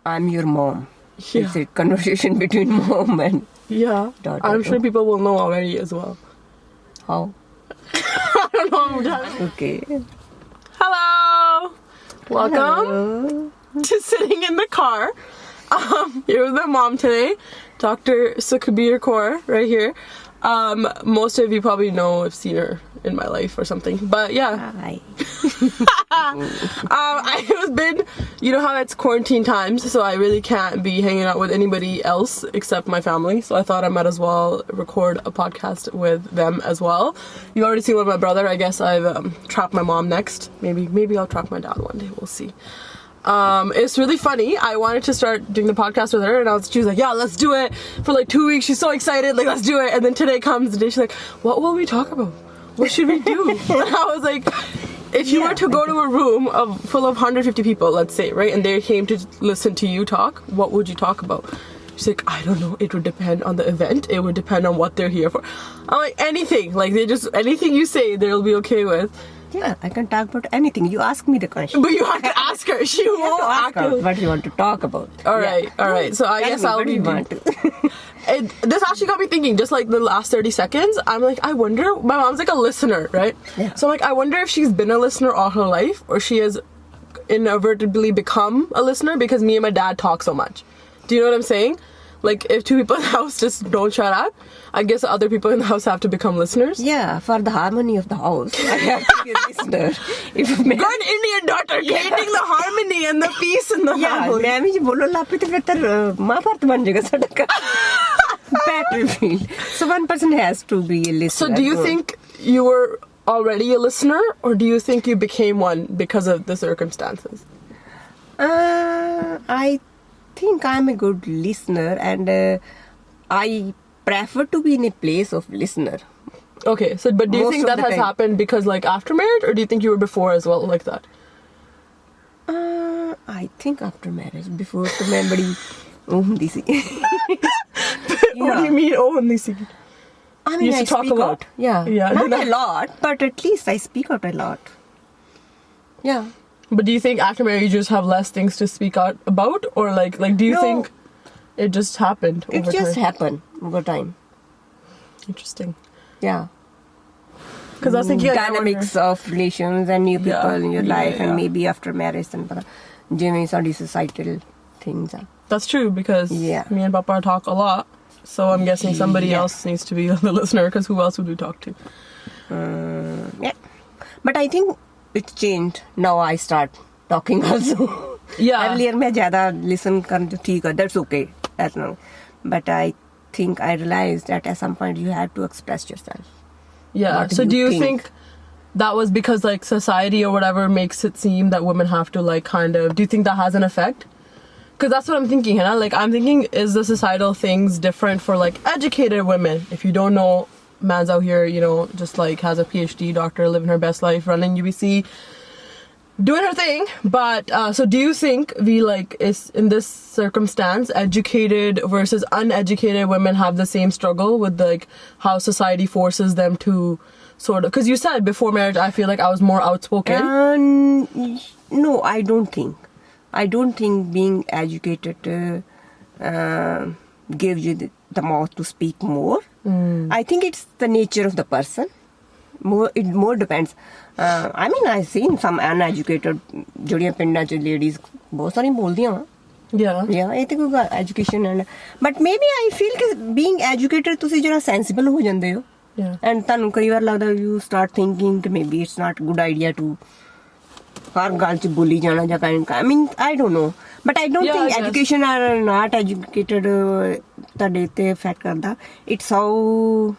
I'm your mom. Yeah. It's a conversation between mom and Yeah. daughter. I'm sure people will know already as well. how. I don't know. I'm done. Okay. Hello. Welcome Hello. to Sitting in the Car. Here with my mom today, Dr. Sukhbir Kaur, right here. Most of you probably know, I've seen her in my life or something, but yeah. Hi. I've been, you know how it's quarantine times, so I really can't be hanging out with anybody else except my family, so I thought I might as well record a podcast with them as well. You already seen with my brother. I guess I've trapped my mom next. Maybe I'll trap my dad one day, we'll see. It's really funny. I wanted to start doing the podcast with her, and she was like, yeah, let's do it. For like 2 weeks, she's so excited, like, let's do it. And then today comes the day, she's like, what will we talk about? What should we do? And I was like, if you were to go to a room full of 150 people, let's say, right, and they came to listen to you talk, what would you talk about? She's like, I don't know. It would depend on the event. It would depend on what they're here for. I'm like, anything. Like, anything you say, they'll be okay with. Yeah, I can talk about anything. You ask me the question. But you have to ask her. She won't ask her act. what you want to talk about. All right. So I Tell guess me, I'll what do be you want to? This actually got me thinking, just like the last 30 seconds, I'm like, I wonder, my mom's like a listener, right? Yeah. So I'm like, I wonder if she's been a listener all her life, or she has inadvertently become a listener because me and my dad talk so much. Do you know what I'm saying? Like, if two people in the house just don't shut up, I guess other people in the house have to become listeners. Yeah, for the harmony of the house, I have to be a listener. Good Indian daughter, creating the harmony and the peace in the Yeah, family. मैं भी बोलो लापी तो फिर महाभारत बन जाएगा साडा battlefield. So one person has to be a listener. So do you think you were already a listener, or do you think you became one because of the circumstances? I think I'm a good listener, and I prefer to be in a place of listener. Okay, so but do you Most think of that the has time. happened because like after marriage, or do you think you were before as well like that? I think after marriage, before तो मैं बड़ी ਹੁੰਦੀ ਸੀ. What do you mean? Oh, and this. I mean, You used I to talk speak a lot? out. Yeah, Yeah, not then a lot, but at least I speak out a lot. Yeah. But do you think after marriage you just have less things to speak out about, or like do you No. think it just happened over It just time? happened over time. Interesting. Yeah. Because I was thinking like, I Dynamics of relations and new people Yeah, in your yeah, life, yeah. and maybe after marriage and ਜਿਵੇਂ ਸਾਡੀ societal things are. That's true, because Yeah. me and Papa talk a lot, so I'm guessing somebody Yeah. else needs to be the listener, because who else would we talk to? Yeah. But I think it's changed. Now I start talking also. Yeah. Earlier मैं ज़्यादा listen कर जो ठीक है, that's okay. That's no. But I think I realized that at some point you have to express yourself. Yeah. What So do do you you think that was because like society or whatever makes it seem that women have to like kind of, do you think that has an effect? Because that's what I'm thinking, Hannah. Like, I'm thinking, is the societal things different for like educated women? If you don't know, man's out here, you know, just like has a PhD, doctor, living her best life, running UBC, doing her thing. But so do you think we like is in this circumstance, educated versus uneducated women have the same struggle with like how society forces them to sort of, because you said before marriage I feel like I was more outspoken. No, I don't think. I don't think being educated gives you the mouth to speak more. I think it's the nature of the person. It more depends. I mean, I've seen some uneducated ਜਿਹੜੀਆਂ ਪਿੰਡਾਂ ਚ ladies ਬਹੁਤ ਸਾਰੀਆਂ ਬੋਲਦੀਆਂ ਵਾ. Yeah. ਇਹ ਤੇ ਕੋਈ education and but maybe I feel ਕਿ being educated ਤੁਸੀਂ ਜਿਹੜਾ sensible ਹੋ ਜਾਂਦੇ ਹੋ. Yeah. And ਤੁਹਾਨੂੰ ਕਈ ਵਾਰ ਲੱਗਦਾ you start thinking ਕਿ maybe it's not good idea to ਹਰ ਗੱਲ ਚ ਬੋਲੀ ਜਾਣਾ ਜਾਂ I mean, I don't know. But I don't Yeah, think I guess. education or not educated ਤੁਹਾਡੇ ਤੇ affect ਕਰਦਾ. It's how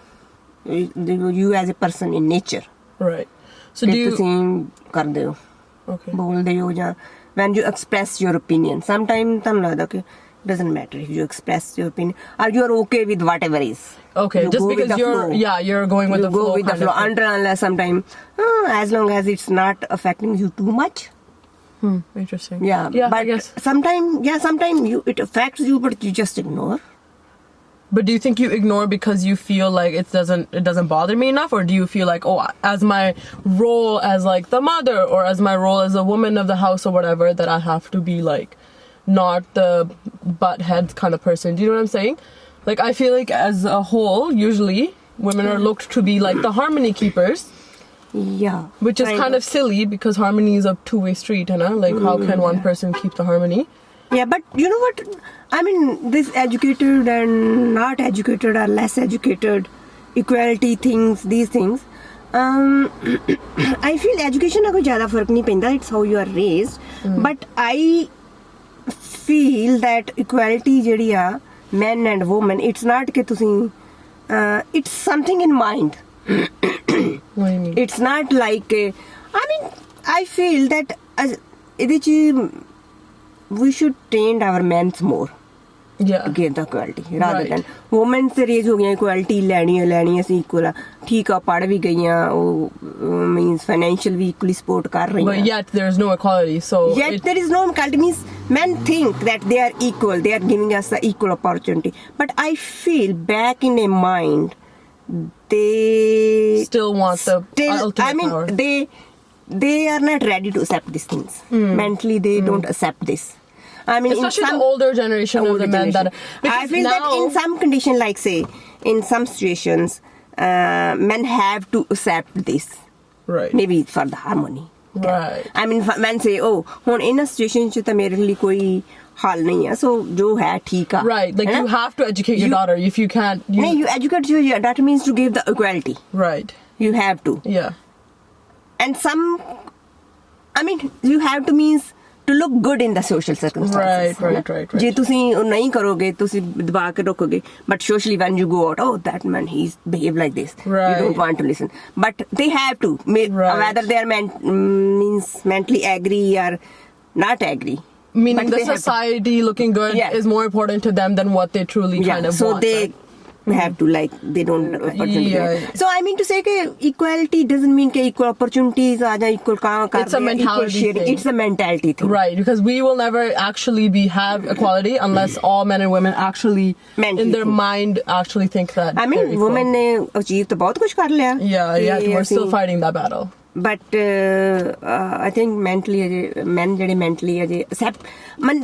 you as a person in nature. Right. So do you... ਤੁਸੀਂ ਕਰਦੇ ਹੋ. Okay. ਬੋਲਦੇ ਹੋ ਜਾਂ when you express your opinion. Sometimes ਤੁਹਾਨੂੰ ਲੱਗਦਾ ਕਿ doesn't matter if you express your opinion or you are okay with whatever is. Okay, You just go with because the you're flow. you're going with You the go flow. with the kind of flow thing. until unless sometimes as long as it's not affecting you too much. Interesting. Yeah, I but guess. sometimes it affects you, but you just ignore. But do you think you ignore because you feel like it doesn't bother me enough, or do you feel like, oh, as my role as like the mother or as my role as a woman of the house or whatever, that I have to be like not the butt head kind of person. Do you know what I'm saying? Like, I feel like as a whole, usually women are looked to be like the harmony keepers, Yeah. which is kind of silly because harmony is a two-way street, you know? Like, how can one person keep the harmony? Yeah, but you know what? I mean, this educated and not educated or less educated, equality things, these things. I feel education का कोई ज़्यादा फर्क नहीं पैंदा. It's how you are raised. But I feel that equality ਜਿਹੜੀ ਆ men and women, it's not कि ਤੁਸੀਂ it's something in mind. What do you mean? It's not like I mean, I feel that ਇਹਦੇ 'ਚ we should train our men more Yeah. to give the equality rather Right. than women से raise हो गया equality ਲੈਣੀ ਅਸੀਂ equal ਆ ਠੀਕ ਆ ਪੜ੍ਹ ਵੀ ਗਈਆਂ ਉਹ means financial ਵੀ equally support ਕਰ But ਰਹੀਆਂ yet there's no equality, so yet there is no equality means men think that they are equal, they are giving us the equal opportunity, but I feel back in their mind they still want the ultimate I mean power. they are not ready to accept these things. Mentally they don't accept this. I mean, Especially in some the older generation of the men that I feel that in some condition, like say in some situations, men have to accept this. right. Maybe for the harmony. Right. I mean, men say, oh, ਹੁਣ in a situation ਚ ਤਾਂ ਮੇਰੇ ਲਈ ਕੋਈ ਹਾਲ ਨਹੀਂ ਹੈ, so ਜੋ ਹੈ ਠੀਕ ਆ. Right. Like, ਹੈ you ਨਾ? have to educate your You- daughter. If you can't, you नहीं, you educate your that means to give the equality. right. You have to. Yeah. And some, I mean, you have to means to look good in the social circumstances. Right. ਜੇ ਤੁਸੀਂ ਉਹ ਨਹੀਂ ਕਰੋਗੇ ਤੁਸੀਂ ਦਬਾ ਕੇ ਰੱਖੋਗੇ, but socially when you go out, oh that man he's behave like this, Right. you don't want to listen, but they have to Right. whether they are means mentally agree or not agree, Meaning but the they have to. society looking good Yeah. is more important to them than what they truly kind of so want. they right? have to like they don't opportunity. Yeah. So I mean to say कि equality doesn't mean कि equal opportunities आ जाए, equal काम कर It's a रहे हैं, equal mentality sharing. thing. It's a mentality thing. Right, because we will never actually have equality unless all men and women actually, Mentally in their think. mind, actually think that. I mean, they're equal. women ने achieve तो बहुत कुछ कर लिया. Yeah, कि we're still ਅਸੀਂ- fighting that battle. But I think mentally men ਜਿਹੜੇ mentally accept,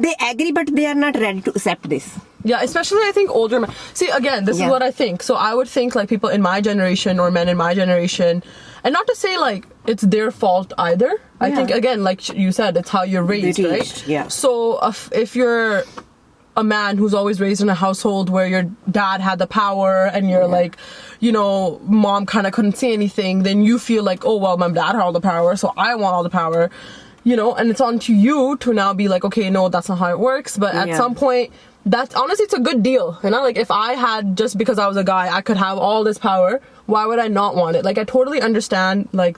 they agree but they are not ready to accept this. Yeah, especially I think older men. See, again, this is Yeah. what I think. So I would think like people in my generation or men in my generation, and not to say like it's their fault either. I Yeah. think again, like you said, it's how you're raised, Raised, right? yeah. So if you're a man who's always raised in a household where your dad had the power and you're like, you know, mom kind of couldn't say anything, then you feel like, oh well, my dad had all the power, so I want all the power, you know, and it's on to you to now be like, okay, no, that's not how it works. But at Yeah. some point, that's honestly, it's a good deal, you know, like if I had, just because I was a guy, I could have all this power, why would I not want it? Like, I totally understand like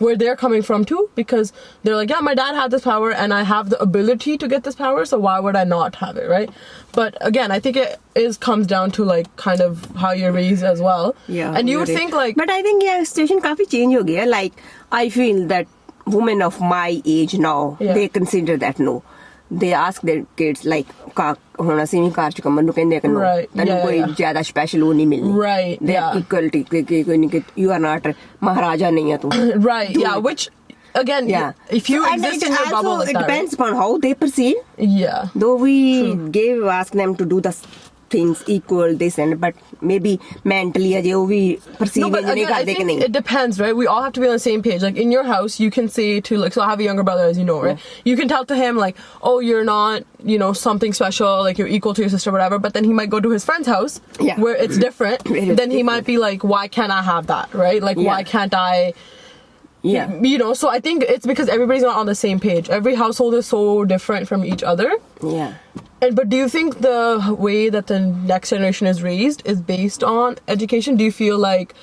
where they're coming from too, because they're like, yeah, my dad had this power and I have the ability to get this power, so why would I not have it, right? But again, I think it comes down to like kind of how you're raised as well. Yeah. And you you're would right. think like, But I think yeah, situation काफी change हो गया. Like I feel that women of my age now, Yeah. they consider that no. They ask their kids like ਹੁਣ ਅਸੀਂ ਵੀ ਘਰ ਚ ਕੰਮਣ ਨੂੰ ਕਹਿੰਦੇ ਕਿ no, Right. ਤੈਨੂੰ Yeah, ਕੋਈ yeah. ਜ਼ਿਆਦਾ ਸਪੈਸ਼ਲ ਉਹ ਨਹੀਂ ਮਿਲਣੀ. Right, They yeah. are equality ਕਿ ਕੋਈ ਨਹੀਂ ਕਿ you are not ਮਹਾਰਾਜਾ ਨਹੀਂ ਆ ਤੂੰ. right, yeah, which again, Yeah. if you And exist it in your also, bubble like it that, depends upon how they perceive. right? Yeah. Though we ask them to do the things equal, this and but maybe mentally अजे वो भी perceive No, but नहीं again, I करते कि think नहीं. it depends, right? We all have to be on the same page. Like in your house, you can say to like, so I have a younger brother, as you know, right? You can tell to him like, oh, you're not, you know, something special, like you're equal to your sister, whatever. But then he might go to his friend's house Yeah. where it's different. Where it's Then he might be like, why can't I have that, right? Like, why Yeah. can't I? Yeah. You know, so I think it's because everybody's not on the same page. Every household is so different from each other. Yeah. But do you think the way that the next generation is raised is based on education? Do you feel like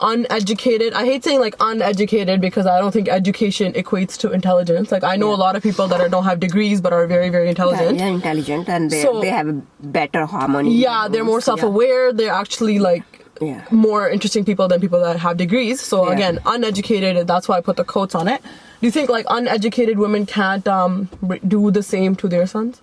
uneducated, I hate saying like uneducated because I don't think education equates to intelligence. Like I know a lot of people that don't have degrees but are very, very intelligent. Yeah, intelligent and So- they have a better harmony. Yeah, they're more self-aware. They're actually like Yeah. more interesting people than people that have degrees. So Yeah. again, uneducated, that's why I put the quotes on it. Do you think like uneducated women can't do the same to their sons?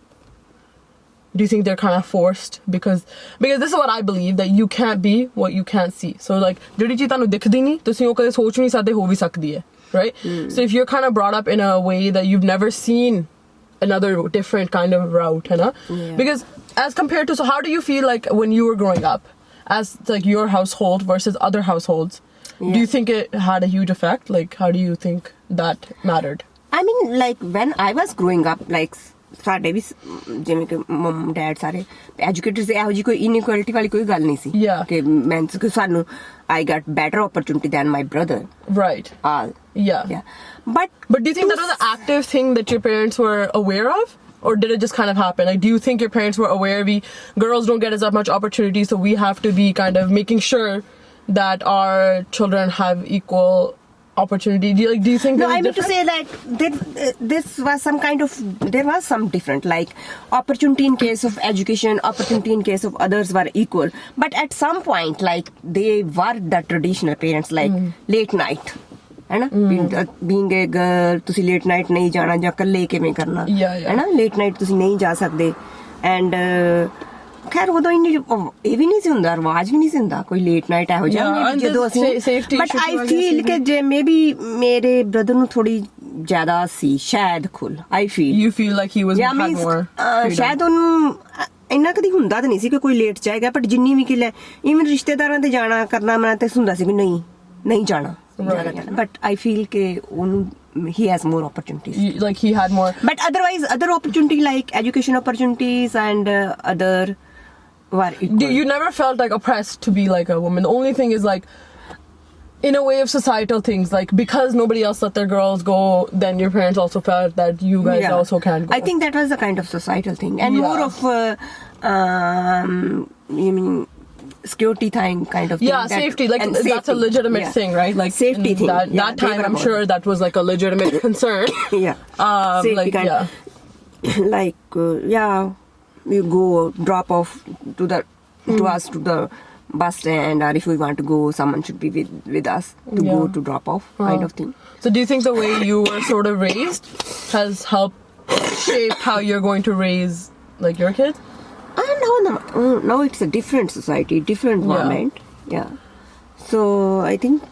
Do you think they're kind of forced because this is what I believe, that you can't be what you can't see. So like ਜਿਹੜੀ ਚੀਜ਼ ਤੁਹਾਨੂੰ ਦਿਖਦੀ ਨਹੀਂ ਤੁਸੀਂ ਉਹ ਕਦੇ ਸੋਚ ਨਹੀਂ ਸਕਦੇ ਹੋ ਵੀ ਸਕਦੀ ਹੈ, right? So if you're kind of brought up in a way that you've never seen another different kind of route, है ना? Yeah. Because as compared to, so how do you feel like when you were growing up, as like your household versus other households? Yeah. Do you think it had a huge effect? Like, how do you think that mattered? I mean, like when I was growing up, like ਸਾਡੇ ਵੀ ਜਿਵੇਂ ਕਿ ਮਮ dad ਸਾਰੇ educated ਸੀ, ਇਹੋ ਜਿਹੀ ਕੋਈ ਇਨਇਕੁਐਲਿਟੀ ਵਾਲੀ ਕੋਈ ਗੱਲ ਨਹੀਂ ਸੀ Yeah. ਕਿ ਮੈਂ ਕਿ ਸਾਨੂੰ I got better opportunity than my brother. Right. All. Yeah. But But do you think that was an active thing that your parents were aware of? Or did it just kind of happen? Like, do you think your parents were aware girls don't get as much opportunity, so we have to be kind of making sure that our children have equal opportunity? Do you think no, there was I mean to difference? say that this was some kind of, there was some different, like opportunity in case of education, opportunity in case of others were equal. But at some point, like they were the traditional parents, like late night. है ना? Being a girl, ਤੁਸੀਂ late night ਨਹੀਂ ਜਾਣਾ ਜਾਂ ਇਕੱਲੇ ਕਿਵੇਂ ਕਰਨਾ, ਹੈ ਨਾ? Late night ਤੁਸੀਂ ਨਹੀਂ ਜਾ ਸਕਦੇ. And ਖੈਰ ਉਦੋਂ ਇੰਨੀ ਇਹ ਵੀ ਨਹੀਂ ਸੀ ਹੁੰਦਾ, ਰਿਵਾਜ ਵੀ ਨਹੀਂ ਸੀ ਹੁੰਦਾ ਕੋਈ ਲੇਟ ਨਾਈਟ ਇਹੋ ਜਿਹਾ ਜਦੋਂ ਅਸੀਂ, ਬਟ ਆਈ ਫੀਲ ਕਿ ਜੇ ਮੇਬੀ ਮੇਰੇ ਬ੍ਰਦਰ ਨੂੰ ਥੋੜੀ ਜ਼ਿਆਦਾ ਸੀ ਸ਼ਾਇਦ ਖੁੱਲ, I feel You feel like he was had more freedom. ਸ਼ਾਇਦ ਉਹਨੂੰ ਇੰਨਾ ਕਦੀ ਹੁੰਦਾ ਤਾਂ ਨਹੀਂ ਸੀ ਕਿ ਕੋਈ ਲੇਟ ਜਾਏਗਾ, ਬਟ ਜਿੰਨੀ ਵੀ ਕਿ ਇਵਨ ਰਿਸ਼ਤੇਦਾਰਾਂ ਤੇ ਜਾਣਾ ਕਰਨਾ ਮੈਂ ਤੇ ਹੁੰਦਾ ਸੀ ਕਿ ਨਹੀਂ ਜਾਣਾ, ਬਟ ਆਈ ਫੀਲ ਕਿ ਉਹਨੂੰ he has more opportunities. Like he had more. But otherwise, other opportunity like education opportunities and other were equal. You never felt like oppressed to be like a woman. The only thing is like, in a way of societal things, like because nobody else let their girls go, then your parents also felt that you guys also can't go. I think that was a kind of societal thing, and more of you mean security thing kind of thing. Yeah, safety. Like safety. That's a legitimate thing, right? Like safety thing. That time, I'm sure that was like a legitimate concern. Yeah. Safety like kind. Like you go drop off to us to the bus stand, or if we want to go, someone should be with us to go to drop off, kind of thing. So do you think the way you were sort of raised has helped shape how you're going to raise like your kids? Now it's a different society, different environment. Yeah. So I think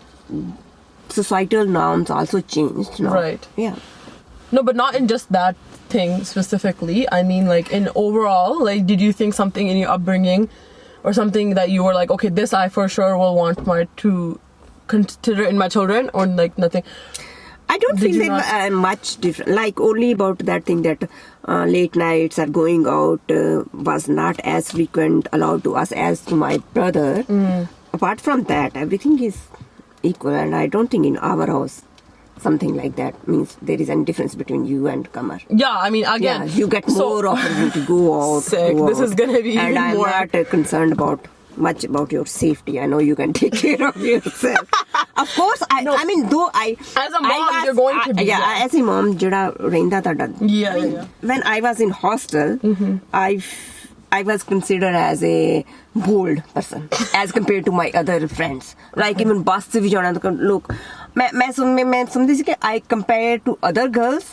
societal norms also changed now. Right. Yeah. No, but not in just that thing specifically. I mean, like in overall, like did you think something in your upbringing or something that you were like, okay, this I for sure will want to consider in my children, or like nothing? I don't feel that much different. Like only about that thing that late nights or going out was not as frequent allowed to us as to my brother. Apart from that, everything is equal, and I don't think in our house something like that means there is any difference between you and Kamar. Yeah, I mean, again, you get more opportunity to go out. Sick. This is gonna be and even I'm more. not concerned about much about your safety. I know you can take care of yourself. Of course, I mean, though as a mom, you're going to be. As a mom, jada reinda tada. Yeah. When I was in hostel, I was considered as a bold person as compared to my other friends. Like even bus se bhi jana, look, मैं समझती थी कि I compare to other girls,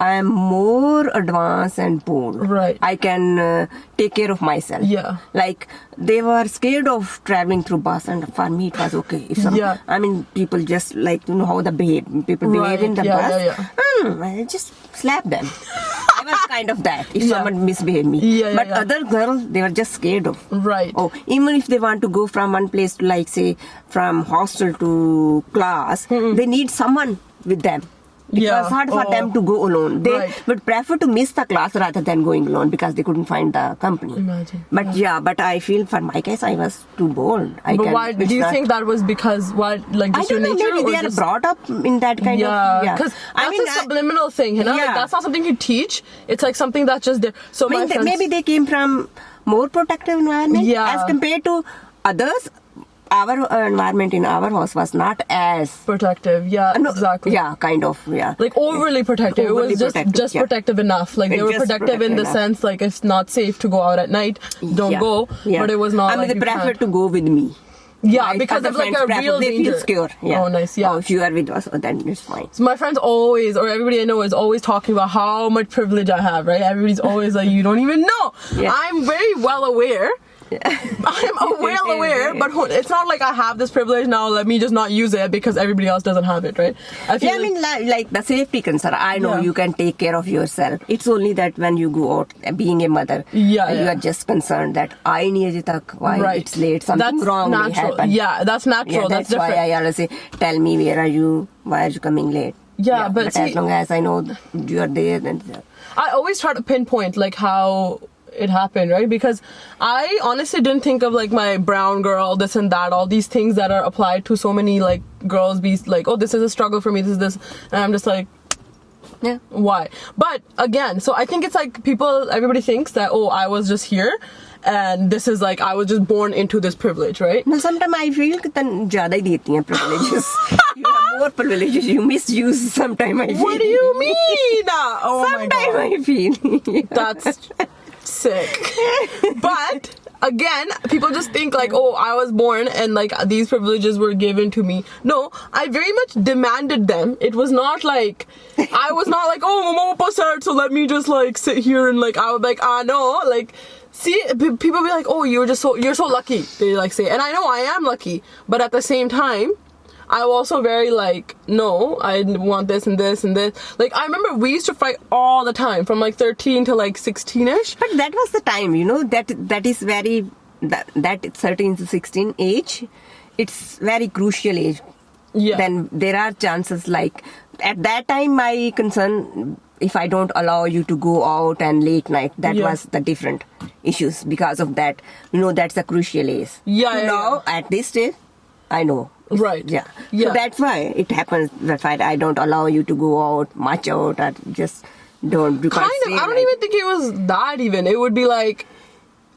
I am more advanced and bold. Right. I can take care of myself. Yeah. Like they were scared of traveling through bus, and for me it was okay. If I mean, people just like how the people behave in the bus. I just slap them. I was kind of that if someone misbehaved me. But other girls, they were just scared of. Right. Oh, even if they want to go from one place to, like, say, from hostel to class, they need someone with them. It's hard for them to go alone. They would prefer to miss the class rather than going alone because they couldn't find the company. Imagine. But but I feel for my case I was too bold. But why do you think that was? Because what, like just your nature? Maybe they are brought up in that kind of. Yeah, because that's a subliminal thing, you know. Like, that's not something you teach. It's like something that's just there. So maybe they came from more protective environment as compared to others. Our environment in our house was not as protective. Exactly. Kind of. Like overly protective. It was just protective enough. Like they were protective in the sense, like it's not safe to go out at night. Don't go. But it was not. I mean, they prefer to go with me. Yeah, because of like a real they danger. Feel secure. Oh, nice. Yeah. If you are with us, then it's fine. So my friends always, or everybody I know is always talking about how much privilege I have, right? Everybody's always like, you don't even know. I'm very well aware I'm well aware, but it's not like I have this privilege now, let me just not use it because everybody else doesn't have it, right? I feel Yeah, I mean, like the safety concern. I know Yeah. you can take care of yourself. It's only that when you go out, being a mother, you are just concerned that I need why it's late, something that's wrong may natural. happen. Yeah, that's natural. Yeah, that's that's different. why I always say, tell me where are you? Why are you coming late? Yeah, but see- as long as I know you are there, then I always try to pinpoint like how it happened, right? Because I honestly didn't think of like my brown girl, this and that, all these things that are applied to so many like girls be like, oh, this is a struggle for me, this is this. And I'm just like, yeah. why? But again, so I think it's like everybody thinks that, oh, I was just here and this is like, I was just born into this privilege, right? No, sometimes I feel कि तन ज़्यादा ही देती हैं privileges. You have more privileges. You misuse sometimes. I feel. What do you mean? Oh my Sometimes god. I feel. That's sick. But again, people just think like, oh, I was born and like these privileges were given to me. No, I very much demanded them. It was not like, I was not like, oh, mama papa said, so let me just like sit here and like, I would like, no, like, see, people be like, oh, you're so lucky. They like say, and I know I am lucky, but at the same time, I was also very like, no, I want this and this and this. Like, I remember we used to fight all the time from like 13 to like 16ish. But that was the time, that is very, that 13 to 16 age, it's very crucial age. Yeah. Then there are chances like, at that time my concern, if I don't allow you to go out and late night, that was the different issues because of that. That's a crucial age. Yeah. Now, at this stage, I know. Right. Yeah. Yeah. So that's why it happens that I don't allow you to go out, much out, or just don't. You Kind can't of. say I don't like- even think it was that even. It would be like,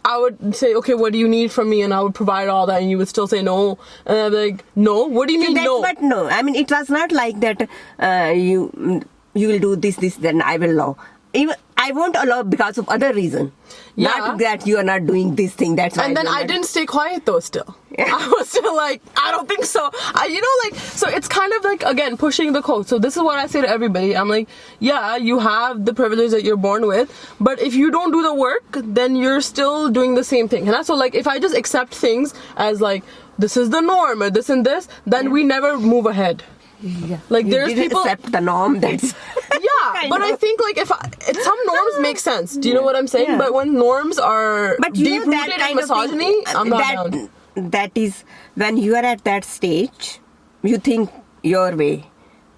I would say, okay, what do you need from me? And I would provide all that, and you would still say no. And I'd be like, no? What do you mean That's no? what no. I mean, it was not like that. You will do this, then I will allow. Even I won't allow because of other reason. Yeah. Not that you are not doing this thing. That's why. And then I didn't stay quiet though still. I was still like, I don't think so. So it's kind of like, again, pushing the code. So this is what I say to everybody. I'm like, yeah, you have the privilege that you're born with, but if you don't do the work, then you're still doing the same thing. And that's so like, if I just accept things as like, this is the norm or this and this, then we never move ahead. Yeah. Like, You there's didn't people- accept the norm. That's Yeah, but I think like if some norms make sense. Do you know what I'm saying? Yeah. But when norms are But deep that rooted in kind of thing, misogyny, I'm not down. that is when you are at that stage, you think your way.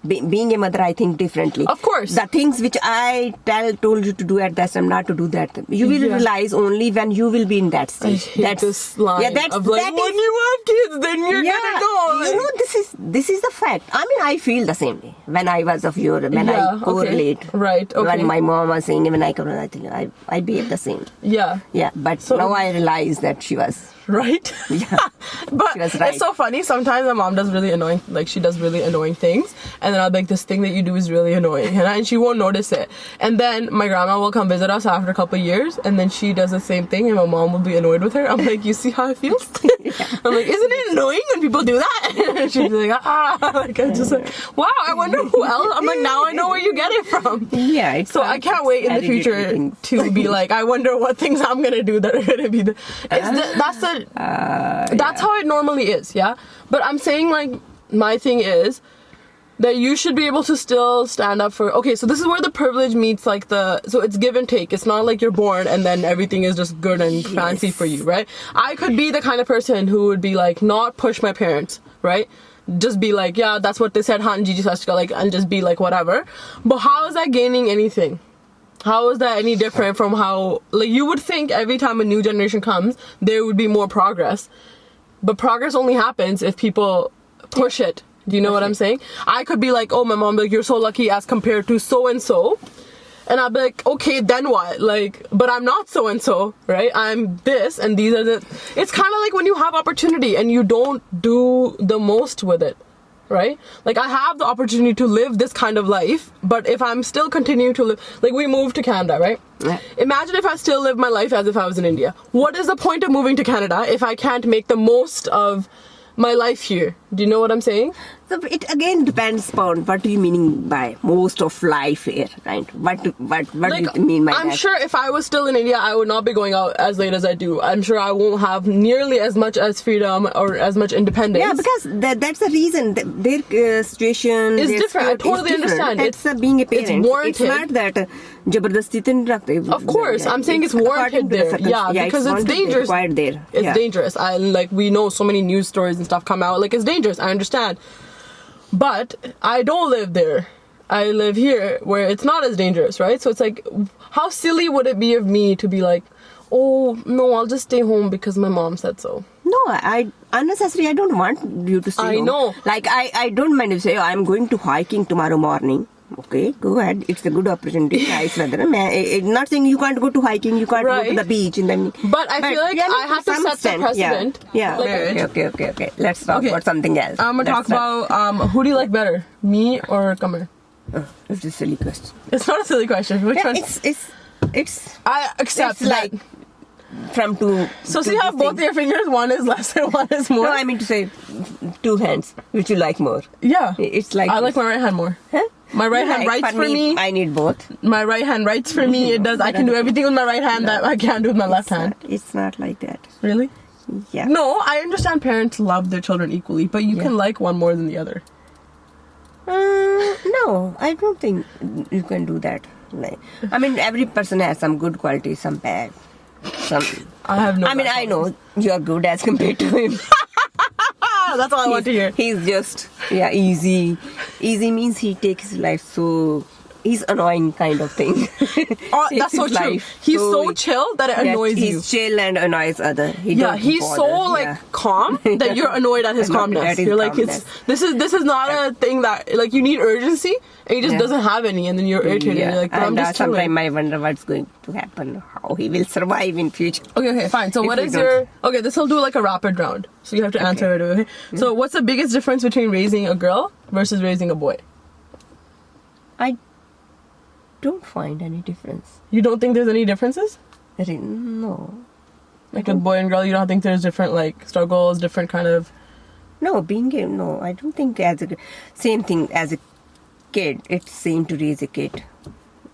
Being a mother, I think differently. Of course. The things which I told you to do at that time, not to do that. You will Yeah. realize only when you will be in that I stage. hate this line of like, when you have kids, then you're gonna know. Like, You know, this is the fact. I mean, I feel the same way. When I was of your, when Yeah, I correlate. okay. Right, okay. When my mom was saying, when I correlate, I think I behave the same. yeah. Yeah, but So- now I realize that she was. Right? Yeah. But She was right. it's so funny. Sometimes my mom does really annoying, like she does really annoying things. And then I'll be like, this thing that you do is really annoying. And she won't notice it. And then my grandma will come visit us after a couple of years. And then she does the same thing. And my mom will be annoyed with her. I'm like, you see how it feels? I'm like, isn't it annoying when people do that? And she'd be like, like I'm just like, wow, I wonder who else. I'm like, now I know where you get it from. Yeah, it's So I can't wait in the future to be like, I wonder what things I'm gonna do that are gonna be that's how it normally is, yeah? But I'm saying like, my thing is that you should be able to still stand up for, okay, so this is where the privilege meets like so it's give and take. It's not like you're born and then everything is just good and fancy for you, right? I could be the kind of person who would be like, not push my parents, right? Just be like, yeah, that's what they said, like, and just be like, whatever. But how is that gaining anything? How is that any different from how, like, you would think every time a new generation comes, there would be more progress. But progress only happens if people push it. Do you know what I'm saying? I could be like, oh, my mom, like, you're so lucky as compared to so-and-so. And I'd be like, okay, then what? Like, but I'm not so-and-so, right? I'm this, and these are the... It's kind of like when you have opportunity and you don't do the most with it. Right? Like, I have the opportunity to live this kind of life, but if I'm still continuing to live, like, we moved to Canada, right? Yeah. Imagine if I still live my life as if I was in India. What is the point of moving to Canada if I can't make the most of my life here? Do you know what I'm saying? So it again depends upon what do you meaning by most of life here, right? What do you mean by I'm that? sure if I was still in India, I would not be going out as late as I do. I'm sure I won't have nearly as much as freedom or as much independence. Yeah, because that's the reason. Their situation It's their different. I scope is totally different. understand. It's being a parent. It's warranted. It's not that jabardasti te nahi rakhte. Of course, I'm saying it's according warranted to the there. circumstances. Yeah, because it's warranted, dangerous. required there. It's Yeah. dangerous. We know so many news stories and stuff come out. Like, it's dangerous. I understand. But I don't live there. I live here where it's not as dangerous, right? So it's like, how silly would it be of me to be like, oh, no, I'll just stay home because my mom said so. No, I unnecessarily I don't want you to stay I home. know. Like I don't mind if you say, oh, I'm going to hiking tomorrow morning. Okay, go ahead. It's a good opportunity. Nice weather. I'm not saying you can't go to hiking, you can't go to Right. the beach in the evening. But I feel like I have to some set the extent, precedent. Yeah. Like, Okay. Let's talk about something else. I'm gonna talk about who do you like better, me or Kamer? It's a silly question. It's not a silly question. Which Yeah, one? it's I accept it's that. like from two. So two see how both distinct- your fingers, one is less and one is more? No, I mean to say two hands. Which you like more? Yeah. It's like I like my right hand more. Huh? My right hand Like, writes for me. I need both. My right hand writes for me. It does. I can do everything with my right hand that I can't do with my left hand. It's not like that. Really? Yeah. No, I understand parents love their children equally, but you can like one more than the other. No, I don't think you can do that. Like, I mean, every person has some good qualities, some bad. Some. I have no. I mean, I know you are good as compared to him. That's all I want to hear. He's just easy. Easy means he takes his life so. He's annoying kind of thing. Oh, Takes that's so his true. life He's so chill that it annoys you. He's chill and annoys other. He Yeah, don't he's bother. so like Yeah. calm that you're annoyed at his Annoyed calmness. at his You're like, calmness. this is not a thing that like you need urgency, and he just Yeah. doesn't have any, and then you're irritated. Yeah. You're like, but I'm and just sometimes chilling. I wonder what's going to happen, how he will survive in future. Okay, fine. So If what we is don't- your okay? This will do like a rapid round, so you have to answer right away. Okay? So what's the biggest difference between raising a girl versus raising a boy? I don't find any difference. You don't think there's any differences? No. Like with boy and girl, you don't think there's different like struggles, different kind of. No, being a, no, I don't think same thing as a kid. It's same to raise a kid,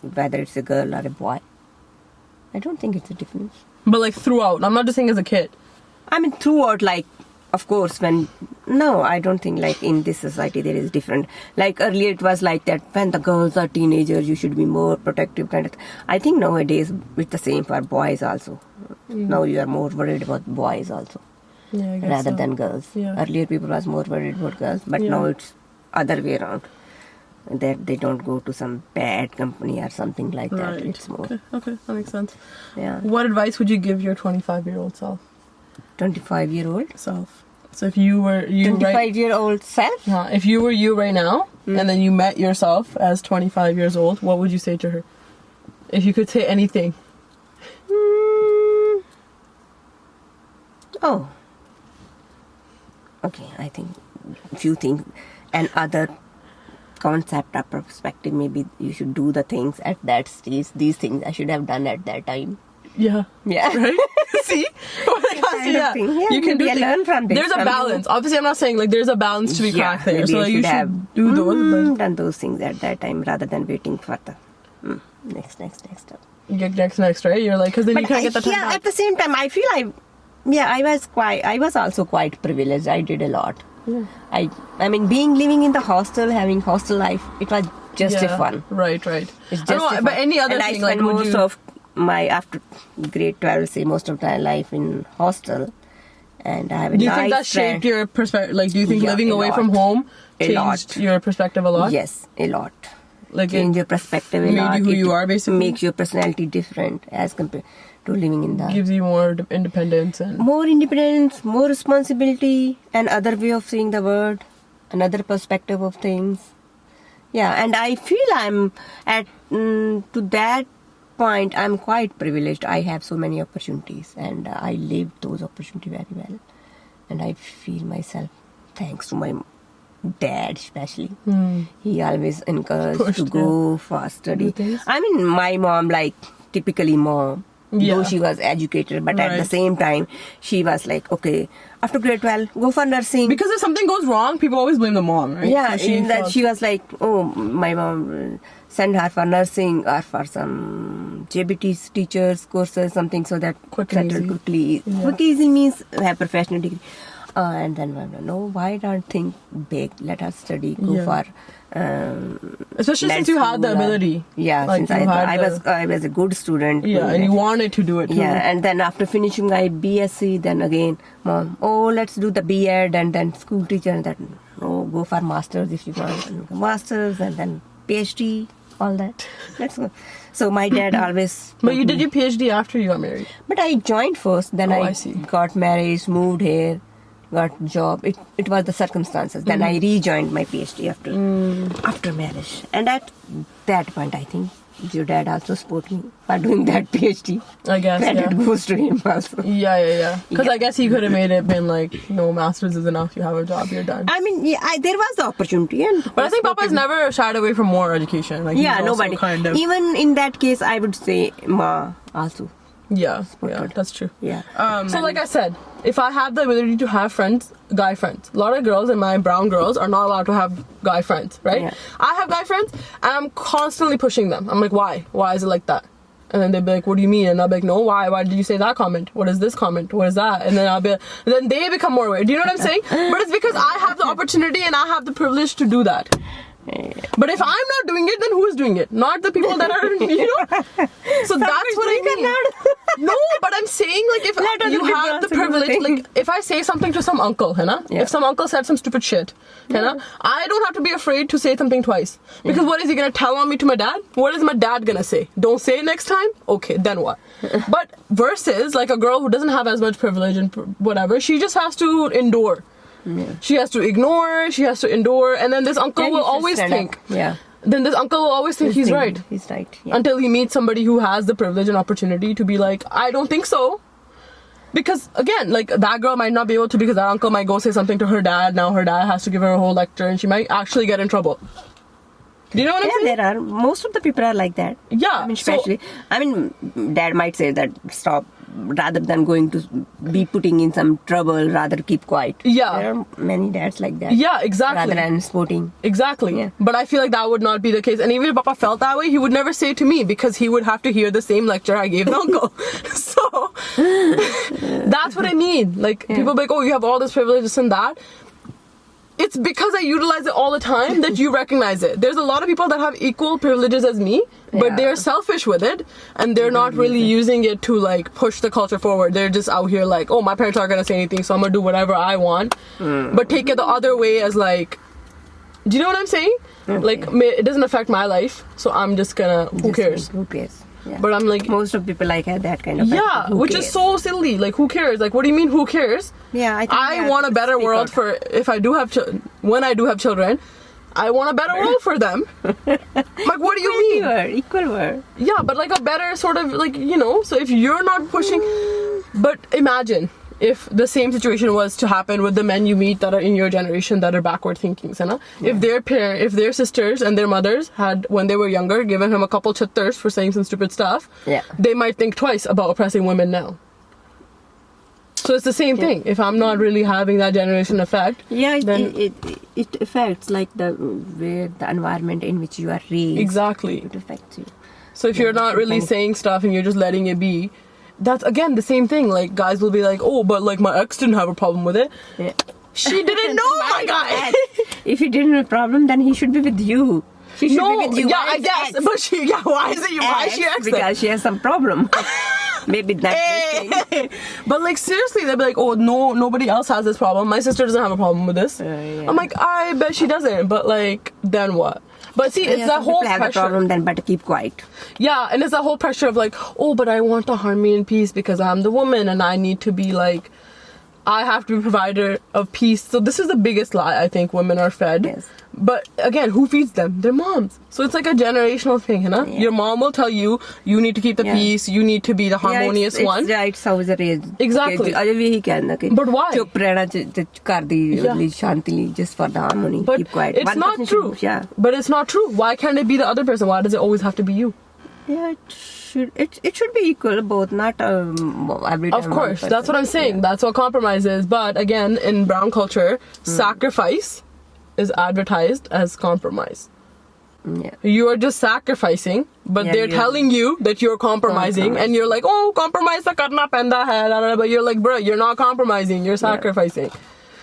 whether it's a girl or a boy. I don't think it's a difference. But like throughout, I'm not just saying as a kid. I mean, throughout, like, of course, no, I don't think like in this society there is different. Like earlier it was like that when the girls are teenagers, you should be more protective kind of. I think nowadays it's the same for boys also. Now you are more worried about boys also Yeah, I guess rather so. than girls. Yeah. Earlier people was more worried about girls, but Yeah. now it's other way around. That they don't go to some bad company or something like that. Right. It's more, Okay, that makes sense. yeah. What advice would you give your 25-year-old 25-year-old, self? So if you were you right, 25-year-old self. if you were you right now, and then you met yourself as 25 years old, what would you say to her? If you could say anything. Oh. Okay, I think few things and other concept or perspective. Maybe you should do the things at that stage. These things I should have done at that time. Yeah. Yeah. Right? See? When it comes to Kind of that, thing. Yeah, you can do maybe I things. learn from this, There's a from balance. Obviously, I'm not saying like there's a balance to be Yeah, cracked there. maybe So I like, you should should have do those. done those things at that time rather than waiting for the next. But get next, right? You're like, because then you can't get the time back. At the same time, I feel I was also quite privileged. I did a lot. Yeah. I mean, living in the hostel, having hostel life, it was just a fun. Right. It's I just know, a but fun. any other and thing, I like spent would most you? of my after grade 12, say most of my life in hostel, and I have a Do you nice think that friend. shaped your perspective? Like, do you think Yeah, living a away lot. from home A changed lot. your perspective a lot? Yes, a lot. Like, Change your perspective a made lot. you who It you are, basically? Makes your personality different as compared to living in the gives you more independence and. more independence, more responsibility, another way of seeing the world, another perspective of things. Yeah, and I feel I'm at to that point. I'm quite privileged. I have so many opportunities, and I lived those opportunities very well. And I feel myself, thanks to my dad especially, he always encouraged Pushed, to go for Do study. things. I mean, my mom, like typically mom, Yeah. though she was educated, but at the Right. same time, she was like, okay, after grade 12, go for nursing. Because if something goes wrong, people always blame the mom, right? yeah, So in that felt- she was like, oh, my mom send her for nursing or for some JBT teachers courses, something, so that Quick and settle easy. quickly. Yeah. Quick easy means have professional degree. And then no, why don't think big? Let her study. Go Yeah. for. Especially med since you had the school or- ability. Yeah, Like, since you had I was a good student. Yeah, and you wanted to do it too. Yeah, and then after finishing my BSc, then again, mom, oh, let's do the B.Ed and then school teacher, and then, oh, go for masters if you want. Masters and then PhD, all that. Let's go. So my dad always. But you did your PhD after you got married. But I joined first, then Oh, I I see. got married, moved here, got job. It was the circumstances. Then I rejoined my PhD after marriage. And at that point, I think your dad also supported me for doing that PhD. I guess, Credit yeah. goes to him also. Yeah. Because Yeah. I guess he could have made it been like, no, masters is enough. You have a job, you're done. I mean, yeah, there was the opportunity, and But I think Papa's never shied away from more education. Like, he's yeah, also nobody. kind of. Even in that case, I would say ma also. Yeah, supported. that's true. Yeah. So like I said, if I have the ability to have friends, guy friends, a lot of girls and my brown girls are not allowed to have guy friends, right? Yeah. I have guy friends and I'm constantly pushing them. I'm like, why? Why is it like that? And then they'll be like, what do you mean? And I'll be like, no, why? Why did you say that comment? What is this comment? What is that? And then then they become more aware. Do you know what I'm saying? But it's because I have the opportunity and I have the privilege to do that. But if I'm not doing it, then who is doing it? Not the people that are, So that's what I mean. No, but I'm saying, like, if Let other you people have the answer privilege, everything. like, if I say something to some uncle, है ना? Yeah. If some uncle said some stupid shit, है ना? I don't have to be afraid to say something twice. Because what is he gonna tell on me to my dad? What is my dad gonna say? Don't say it next time? Okay, then what? But versus, like, a girl who doesn't have as much privilege and whatever, she just has to endure. Yeah. She has to ignore, she has to endure, and then this uncle Yeah, will you should always stand up. think. Yeah. Then this uncle will always think he's right. He's right. Yeah. Until he meets somebody who has the privilege and opportunity to be like, I don't think so. Because again, like, that girl might not be able to, because that uncle might go say something to her dad. Now her dad has to give her a whole lecture and she might actually get in trouble. Do you know what I'm saying? Yeah, there are. Most of the people are like that. Yeah, I mean, so- especially. Dad might say that stop, rather than going to be putting in some trouble, rather keep quiet. Yeah. There are many dads like that. Yeah, exactly. Rather than sporting. Exactly. Yeah. But I feel like that would not be the case. And even if Papa felt that way, he would never say it to me because he would have to hear the same lecture I gave the uncle. So that's what I mean. Like, people be like, oh, you have all this privilege, this and that. It's because I utilize it all the time that you recognize it. There's a lot of people that have equal privileges as me, but Yeah. they're selfish with it and they're not really using it to, like, push the culture forward. They're just out here like, oh, my parents aren't gonna say anything, so I'm gonna do whatever I want. But take it the other way as, like, do you know what I'm saying? Like, it doesn't affect my life, so I'm just gonna, who Just cares? like, who cares? Yeah. But I'm like, most of people like that kind of. yeah, attitude. Who which cares? is so silly. Like, who cares? Like, what do you mean, who cares? Yeah, I think I want a better speak world out. for if I do have when I do have children. I want a better world for them. Like, what do you mean? Equal word. Yeah, but like a better sort of, like, so if you're not pushing, but imagine if the same situation was to happen with the men you meet that are in your generation that are backward thinking, you know? If their sisters and their mothers had, when they were younger, given him a couple chitters for saying some stupid stuff, Yeah. they might think twice about oppressing women now. So it's the same thing. If I'm not really having that generation effect, Yeah, then it affects like the environment in which you are raised. exactly. It affects you. So if you're not really Thank- saying stuff and you're just letting it be, that's again the same thing. Like, guys will be like, oh, but like my ex didn't have a problem with it. Yeah. She didn't know, my guy. If he didn't have a problem, then he should be with you. She should No, be with you. yeah, Why I is guess, ex? but why is it you? Why is she ex then? Because she has some problem. Maybe that's the thing. But like, seriously, they'll be like, oh no, nobody else has this problem. My sister doesn't have a problem with this. Yeah. I'm like, I bet she doesn't. But like, then what? But see, it's Yeah, that some whole people have the pressure. problem, then better keep quiet. Yeah, and it's that whole pressure of like, oh, but I want the harmony and peace because I'm the woman and I need to be like, I have to be provider of peace. So this is the biggest lie I think women are fed. Yes. But again, who feeds them? Their moms. So it's like a generational thing, you know? Yeah. Your mom will tell you, you need to keep the Yeah. peace, you need to be the harmonious one. Yeah, it's how the raised. Exactly. Ajay भी यही कहना कि But why? चुप रहना कर दी Yeah. Shanti just for the harmony. But keep quiet. it's One not person true. should- Yeah. But it's not true. Why can't it be the other person? Why does it always have to be you? Yeah, it should be equal, both, not every time. Of course, that's what I'm saying. Yeah. That's what compromise is. But again, in brown culture, sacrifice is advertised as compromise. Yeah. You are just sacrificing, but Yeah, they're you're- telling you that you're compromising, and you're like, oh, compromise to karna penda hai, but you're like, bro, you're not compromising, you're sacrificing.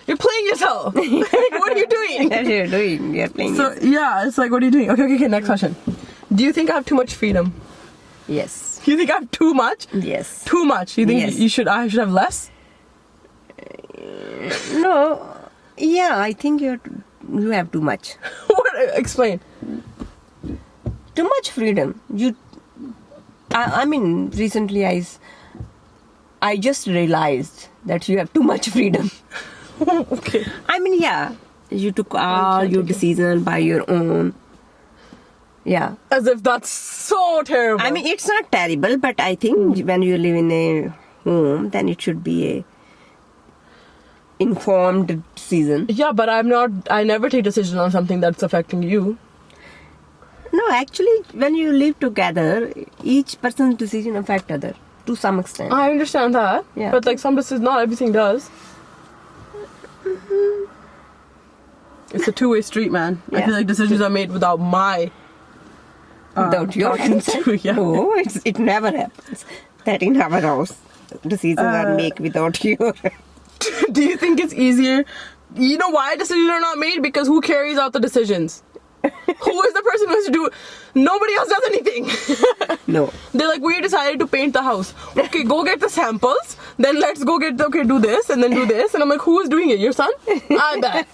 You're playing yourself. Like, what are you doing? That's what you're doing. You're playing. So yeah, it's like, what are you doing? Okay, next question. Do you think I have too much freedom? Yes. You think I have too much? Yes. Too much. You think Yes. I should have less? No. Yeah, I think you have too much. What? Explain. Too much freedom. I mean, recently I just realized that you have too much freedom. Okay. I mean, yeah, you took all your decision by your own. Yeah. As if that's so terrible. I mean, it's not terrible, but I think when you live in a home, then it should be a informed decision. yeah, but I never take decision on something that's affecting you. No, actually, when you live together, each person's decision affect other to some extent. I understand that. Yeah. But like some decisions, not everything does. It's a two-way street, man. I Yeah. feel like decisions are made without my Without your talking consent. to, yeah. No, it never happens. That in our house, decisions are made without your. Do you think it's easier? You know why decisions are not made? Because who carries out the decisions? Who is the person who has to do it? Nobody else does anything. No. They're like, we decided to paint the house. Okay, go get the samples. Then let's go do this and then do this. And I'm like, who is doing it? Your son? I bet.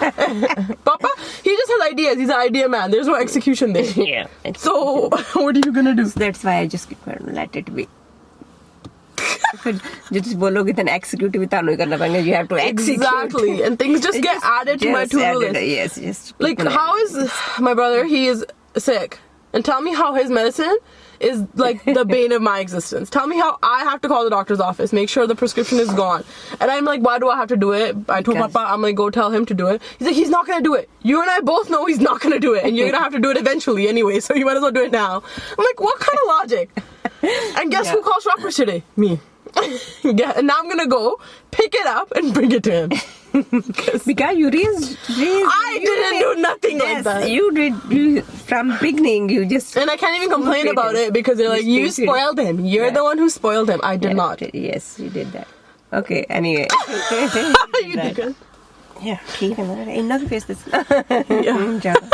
Papa? He just has ideas. He's an idea man. There's no execution there. Yeah. So, what are you gonna do? That's why I just let it be. फिर जो तुम बोलोगे then execute भी तानु ही करना पड़ेगा. You have to execute. Exactly. And things just get added to my Just to-do added, list. Yes, just Like, keep on how is my brother? He is sick, and tell me how his medicine is like the bane of my existence. Tell me how I have to call the doctor's office, make sure the prescription is gone, and I'm like, why do I have to do it? I told Because- Papa, I'm like, go tell him to do it. He's like, he's not gonna do it. You and I both know he's not gonna do it, and you're gonna have to do it eventually anyway. So you might as well do it now. I'm like, what kind of logic? And guess who called Shoppers today? Me. And now I'm gonna go pick it up and bring it to him. Because you raised I didn't do nothing like yes, that. you did. You, from beginning, you just. And I can't even complain about it because they're like, You you spoiled spoiled him. You're the one who spoiled him. I did not. Yes, you did that. Okay, anyway. You did good. Yeah, ठीक है ना. इन्ना भी face this. Yeah. ज़्यादा.